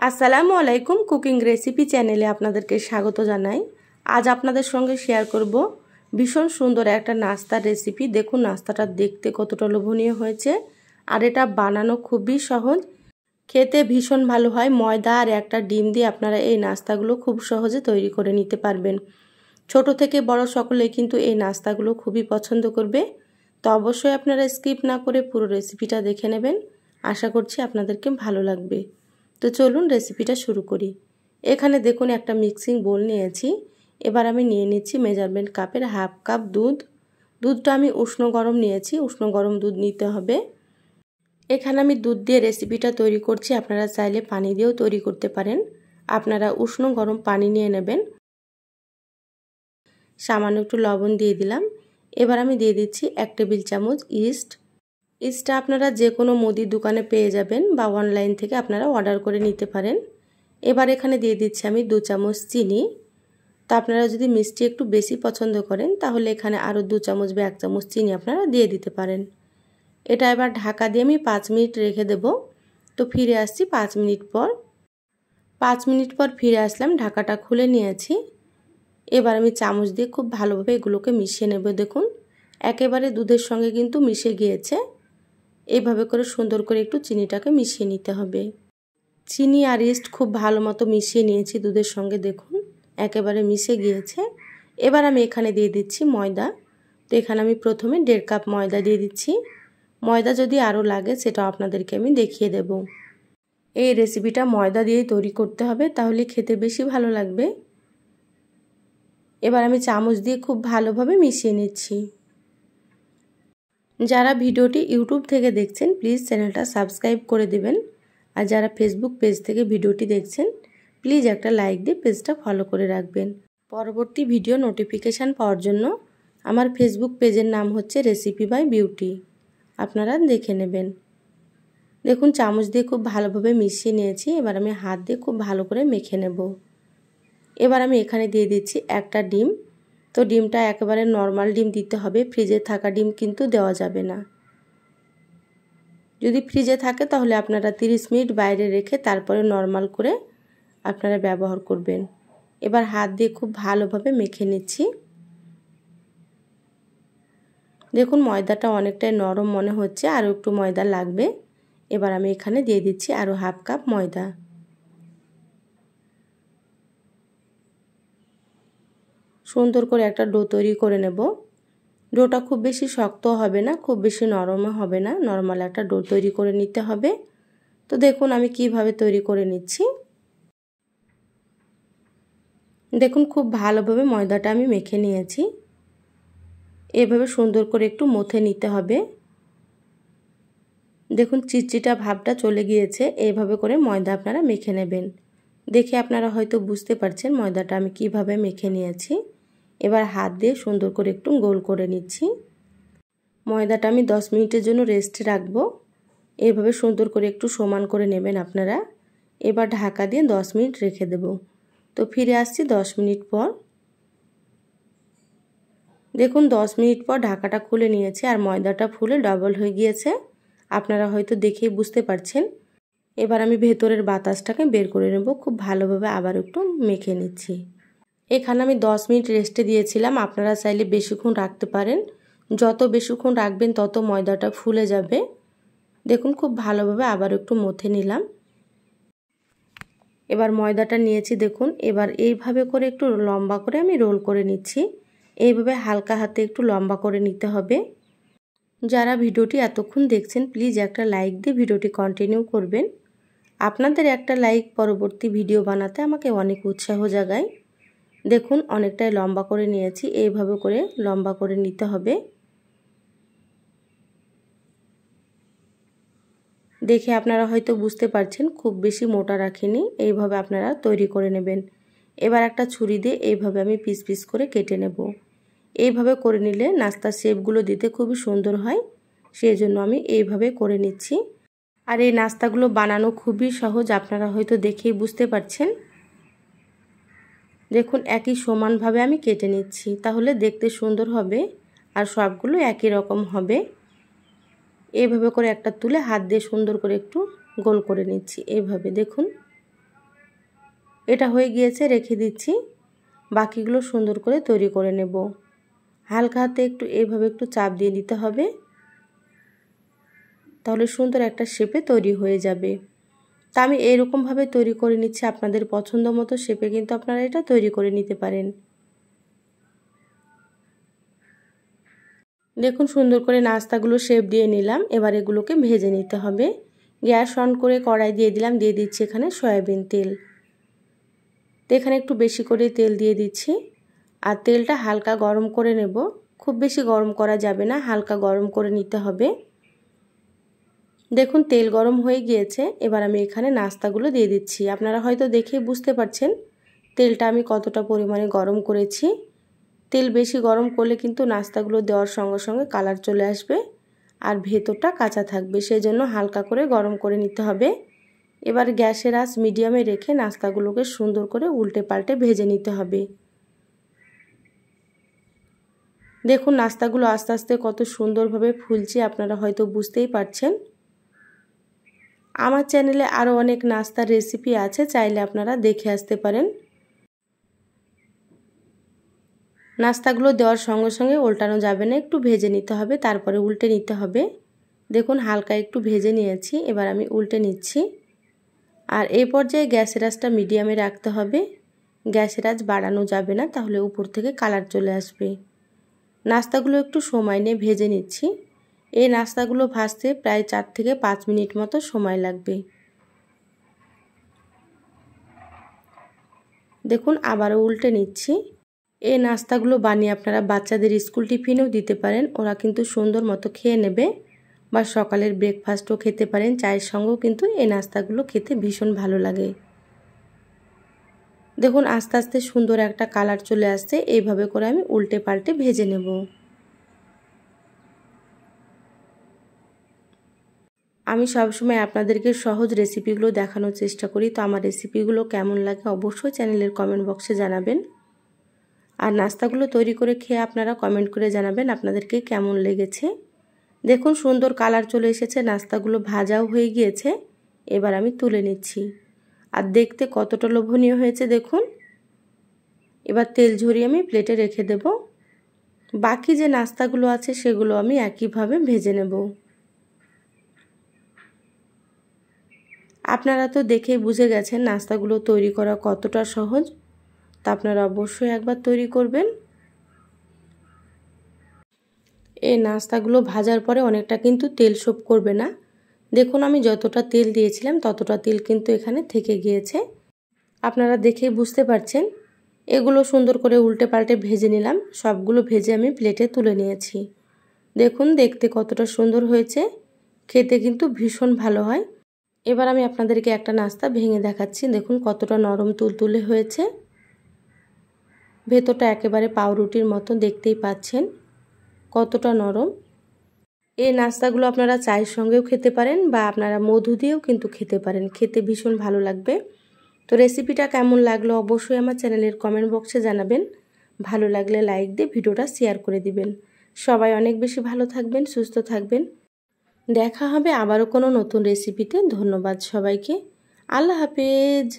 আসসালামু আলাইকুম cooking recipe চ্যানেলে আপনাদেরকে স্বাগত জানাই। আজ আপনাদের সঙ্গে শেয়ার করব ভীষণ সুন্দর একটা নাস্তার রেসিপি। দেখুন নাস্তাটা দেখতে কতটা লোভনীয় হয়েছে আর এটা বানানো খুবই সহজ, খেতে ভীষণ ভালো হয়। ময়দা আর একটা ডিম দিয়ে আপনারা এই নাস্তাগুলো খুব সহজে তৈরি করে নিতে পারবেন। ছোট থেকে বড় সকলেই কিন্তু এই নাস্তাগুলো খুবই পছন্দ করবে। তো অবশ্যই আপনারা স্কিপ না করে পুরো রেসিপিটা দেখে নেবেন। আশা করছি আপনাদেরকে ভালো লাগবে। তো চলুন রেসিপিটা শুরু করি। এখানে দেখুন একটা মিক্সিং বোল নিয়েছি। এবার আমি নিয়ে নিচ্ছি মেজারমেন্ট কাপের হাফ কাপ দুধ। দুধটা আমি উষ্ণ গরম নিয়েছি, উষ্ণ গরম দুধ নিতে হবে। এখানে আমি দুধ দিয়ে রেসিপিটা তৈরি করছি, আপনারা চাইলে পানি দিয়েও তৈরি করতে পারেন। আপনারা উষ্ণ গরম পানি নিয়ে নেবেন। সামান্য একটু লবণ দিয়ে দিলাম। এবার আমি দিয়ে দিচ্ছি 1 টেবিল চামচ ইস্ট। ইস্টটা আপনারা যে কোনো মুদির দোকানে পেয়ে যাবেন বা অনলাইন থেকে আপনারা অর্ডার করে নিতে পারেন। এবার এখানে দিয়ে দিচ্ছি আমি 2 চামচ চিনি। তো আপনারা যদি মিষ্টি একটু বেশি পছন্দ করেন তাহলে এখানে আরও 2 চামচ বা 1 চামচ চিনি আপনারা দিয়ে দিতে পারেন। এটা এবার ঢাকা দিয়ে আমি 5 মিনিট রেখে দেব। তো ফিরে আসছি 5 মিনিট পর। 5 মিনিট পর ফিরে আসলাম, ঢাকাটা খুলে নিয়েছি। এবার আমি চামচ দিয়ে খুব ভালোভাবে এগুলোকে মিশিয়ে নেব। দেখুন একেবারে দুধের সঙ্গে কিন্তু মিশে গিয়েছে। এইভাবে করে সুন্দর করে একটু চিনিটাকে মিশিয়ে নিতে হবে। চিনি আর ইস্ট খুব ভালো মতো মিশিয়ে নিয়েছি দুধের সঙ্গে, দেখুন একেবারে মিশে গিয়েছে। এবার আমি এখানে দিয়ে দিচ্ছি ময়দা। তো এখানে আমি প্রথমে 1.5 কাপ ময়দা দিয়ে দিচ্ছি। ময়দা যদি আরও লাগে সেটা আপনাদেরকে আমি দেখিয়ে দেব। এই রেসিপিটা ময়দা দিয়েই তৈরি করতে হবে, তাহলে খেতে বেশি ভালো লাগবে। এবার আমি চামচ দিয়ে খুব ভালোভাবে মিশিয়ে নিচ্ছি। যারা ভিডিওটি ইউটিউব থেকে দেখছেন প্লিজ চ্যানেলটা সাবস্ক্রাইব করে দেবেন। আর যারা ফেসবুক পেজ থেকে ভিডিওটি দেখছেন প্লিজ একটা লাইক দিয়ে পেজটা ফলো করে রাখবেন। পরবর্তী ভিডিও নোটিফিকেশান পাওয়ার জন্য আমার ফেসবুক পেজের নাম হচ্ছে রেসিপি বাই বিউটি, আপনারা দেখে নেবেন। দেখুন চামচ দিয়ে খুব ভালোভাবে মিশিয়ে নিয়েছি। এবার আমি হাত দিয়ে খুব ভালো করে মেখে নেব। এবার আমি এখানে দিয়ে দিচ্ছি একটা ডিম। তো ডিমটা একেবারে নর্মাল ডিম দিতে হবে, ফ্রিজে থাকা ডিম কিন্তু দেওয়া যাবে না। যদি ফ্রিজে থাকে তাহলে আপনারা 30 মিনিট বাইরে রেখে তারপরে নর্মাল করে আপনারা ব্যবহার করবেন। এবার হাত দিয়ে খুব ভালোভাবে মেখে নিচ্ছি। দেখুন ময়দাটা অনেকটাই নরম মনে হচ্ছে, আরও একটু ময়দা লাগবে। এবার আমি এখানে দিয়ে দিচ্ছি আরও হাফ কাপ ময়দা। সুন্দর করে একটা ডো তৈরি করে নেব। ডোটা খুব বেশি শক্ত হবে না, খুব বেশি নরমও হবে না, নরমাল একটা ডো তৈরি করে নিতে হবে। তো দেখুন আমি কিভাবে তৈরি করে নিচ্ছি। দেখুন খুব ভালোভাবে ময়দাটা আমি মেখে নিয়েছি। এভাবে সুন্দর করে একটু মথে নিতে হবে। দেখুন চিটচিটা ভাবটা চলে গিয়েছে। এইভাবে করে ময়দা আপনারা মেখে নেবেন। দেখে আপনারা হয়তো বুঝতে পারছেন ময়দাটা আমি কিভাবে মেখে নিয়েছি। এবার হাত দিয়ে সুন্দর করে একটু গোল করে নিচ্ছি। ময়দাটা আমি 10 মিনিটের জন্য রেস্টে রাখবো। এইভাবে সুন্দর করে একটু সমান করে নেবেন আপনারা। এবার ঢাকা দিয়ে 10 মিনিট রেখে দেব। তো ফিরে আসছি 10 মিনিট পর। দেখুন 10 মিনিট পর ঢাকাটা খুলে নিয়েছে আর ময়দাটা ফুলে ডবল হয়ে গিয়েছে। আপনারা হয়তো দেখেই বুঝতে পারছেন। এবার আমি ভেতরের বাতাসটাকে বের করে নেব। খুব ভালোভাবে আবার একটু মেখে নিচ্ছি। এখানে আমি 10 মিনিট রেস্টে দিয়েছিলাম, আপনারা চাইলে বেশিক্ষণ রাখতে পারেন। যত বেশিক্ষণ রাখবেন তত ময়দাটা ফুলে যাবে। দেখুন খুব ভালোভাবে আবার একটু মথে নিলাম। এবার ময়দাটা নিয়েছি দেখুন। এবার এইভাবে করে একটু লম্বা করে আমি রোল করে নিচ্ছি। এইভাবে হালকা হাতে একটু লম্বা করে নিতে হবে। যারা ভিডিওটি এতক্ষণ দেখছেন প্লিজ একটা লাইক দিয়ে ভিডিওটি কন্টিনিউ করবেন। আপনাদের একটা লাইক পরবর্তী ভিডিও বানাতে আমাকে অনেক উৎসাহ জাগায়। দেখুন অনেকটাই লম্বা করে নিয়েছি, এইভাবে করে লম্বা করে নিতে হবে। দেখে আপনারা হয়তো বুঝতে পারছেন খুব বেশি মোটা রাখিনি। এইভাবে আপনারা তৈরি করে নেবেন। এবার একটা ছুরি দিয়ে এইভাবে আমি পিস পিস করে কেটে নেব। এইভাবে করে নিলে নাস্তার শেপগুলো দিতে খুবই সুন্দর হয়, সেই জন্য আমি এইভাবে করে নিচ্ছি। আর এই নাস্তাগুলো বানানো খুবই সহজ, আপনারা হয়তো দেখেই বুঝতে পারছেন। দেখুন একই সমানভাবে আমি কেটে নিচ্ছি, তাহলে দেখতে সুন্দর হবে আর সবগুলো একই রকম হবে। এইভাবে করে একটা তুলে হাত দিয়ে সুন্দর করে একটু গোল করে নিচ্ছি। এইভাবে দেখুন এটা হয়ে গিয়েছে, রেখে দিচ্ছি। বাকিগুলো সুন্দর করে তৈরি করে নেব। হালকা হাতে একটু এইভাবে একটু চাপ দিয়ে দিতে হবে, তাহলে সুন্দর একটা শেপে তৈরি হয়ে যাবে। তা আমি এইরকমভাবে তৈরি করে নিচ্ছি। আপনাদের পছন্দ মতো শেপে কিন্তু আপনারা এটা তৈরি করে নিতে পারেন। দেখুন সুন্দর করে নাস্তাগুলো শেপ দিয়ে নিলাম। এবার এগুলোকে ভেজে নিতে হবে। গ্যাস অন করে কড়াই দিয়ে দিলাম, দিয়ে দিচ্ছি এখানে সয়াবিন তেল। তো এখানে একটু বেশি করে তেল দিয়ে দিচ্ছি। আর তেলটা হালকা গরম করে নেব, খুব বেশি গরম করা যাবে না, হালকা গরম করে নিতে হবে। দেখুন তেল গরম হয়ে গিয়েছে। এবার আমি এখানে নাস্তাগুলো দিয়ে দিচ্ছি। আপনারা হয়তো দেখেই বুঝতে পারছেন তেলটা আমি কতটা পরিমাণে গরম করেছি। তেল বেশি গরম করলে কিন্তু নাস্তাগুলো দেওয়ার সঙ্গে সঙ্গে কালার চলে আসবে আর ভেতরটা কাঁচা থাকবে, সেই জন্য হালকা করে গরম করে নিতে হবে। এবার গ্যাসের আঁচ মিডিয়ামে রেখে নাস্তাগুলোকে সুন্দর করে উল্টে পাল্টে ভেজে নিতে হবে। দেখুন নাস্তাগুলো আস্তে আস্তে কত সুন্দরভাবে ফুলছে, আপনারা হয়তো বুঝতেই পারছেন। আমার চ্যানেলে আরও অনেক নাস্তার রেসিপি আছে, চাইলে আপনারা দেখে আসতে পারেন। নাস্তাগুলো দেওয়ার সঙ্গে সঙ্গে উল্টানো যাবে না, একটু ভেজে নিতে হবে, তারপরে উল্টে নিতে হবে। দেখুন হালকা একটু ভেজে নিয়েছি, এবার আমি উল্টে নিচ্ছি। আর এই পর্যায়ে গ্যাসের আঁচটা মিডিয়ামে রাখতে হবে, গ্যাসের আঁচ বাড়ানো যাবে না, তাহলে উপর থেকে কালার চলে আসবে। নাস্তাগুলো একটু সময় নিয়ে ভেজে নিচ্ছি। এই নাস্তাগুলো ভাজতে প্রায় 4 থেকে 5 মিনিট মতো সময় লাগবে। দেখুন আবারও উল্টে নিচ্ছি। এই নাস্তাগুলো বানিয়ে আপনারা বাচ্চাদের স্কুল টিফিনেও দিতে পারেন, ওরা কিন্তু সুন্দর মতো খেয়ে নেবে। বা সকালের ব্রেকফাস্টও খেতে পারেন, চায়ের সঙ্গেও কিন্তু এই নাস্তাগুলো খেতে ভীষণ ভালো লাগে। দেখুন আস্তে আস্তে সুন্দর একটা কালার চলে আসছে, এইভাবে করে আমি উল্টে পাল্টে ভেজে নেব। আমি সবসময় আপনাদেরকে সহজ রেসিপিগুলো দেখানোর চেষ্টা করি, তো আমার রেসিপিগুলো কেমন লাগে অবশ্যই চ্যানেলের কমেন্ট বক্সে জানাবেন। আর নাস্তাগুলো তৈরি করে খেয়ে আপনারা কমেন্ট করে জানাবেন আপনাদেরকে কেমন লেগেছে। দেখুন সুন্দর কালার চলে এসেছে, নাস্তাগুলো ভাজাও হয়ে গিয়েছে। এবার আমি তুলে নিচ্ছি। আর দেখতে কতটা লোভনীয় হয়েছে দেখুন। এবার তেল ঝরিয়ে আমি প্লেটে রেখে দেব। বাকি যে নাস্তাগুলো আছে সেগুলো আমি একইভাবে ভেজে নেব। আপনারা তো দেখেই বুঝে গেছেন নাস্তাগুলো তৈরি করা কতটা সহজ, তা আপনারা অবশ্যই একবার তৈরি করবেন। এই নাস্তাগুলো ভাজার পরে অনেকটা কিন্তু তেল শোপ করবে না। দেখুন আমি যতটা তেল দিয়েছিলাম ততটা তেল কিন্তু এখানে থেকে গিয়েছে, আপনারা দেখেই বুঝতে পারছেন। এগুলো সুন্দর করে উল্টে পাল্টে ভেজে নিলাম, সবগুলো ভেজে আমি প্লেটে তুলে নিয়েছি। দেখুন দেখতে কতটা সুন্দর হয়েছে, খেতে কিন্তু ভীষণ ভালো হয়। এবার আমি আপনাদেরকে একটা নাস্তা ভেঙে দেখাচ্ছি। দেখুন কতটা নরম তুলতুলে হয়েছে, ভেতরটা একেবারে পাউরুটির মতো, দেখতেই পাচ্ছেন কতটা নরম। এই নাস্তাগুলো আপনারা চায়ের সঙ্গেও খেতে পারেন বা আপনারা মধু দিয়েও কিন্তু খেতে পারেন, খেতে ভীষণ ভালো লাগবে। তো রেসিপিটা কেমন লাগলো অবশ্যই আমার চ্যানেলের কমেন্ট বক্সে জানাবেন। ভালো লাগলে লাইক দিয়ে ভিডিওটা শেয়ার করে দিবেন। সবাই অনেক বেশি ভালো থাকবেন, সুস্থ থাকবেন। দেখা হবে আবারও কোনো নতুন রেসিপিতে। ধন্যবাদ সবাইকে। আল্লাহ হাফেজ।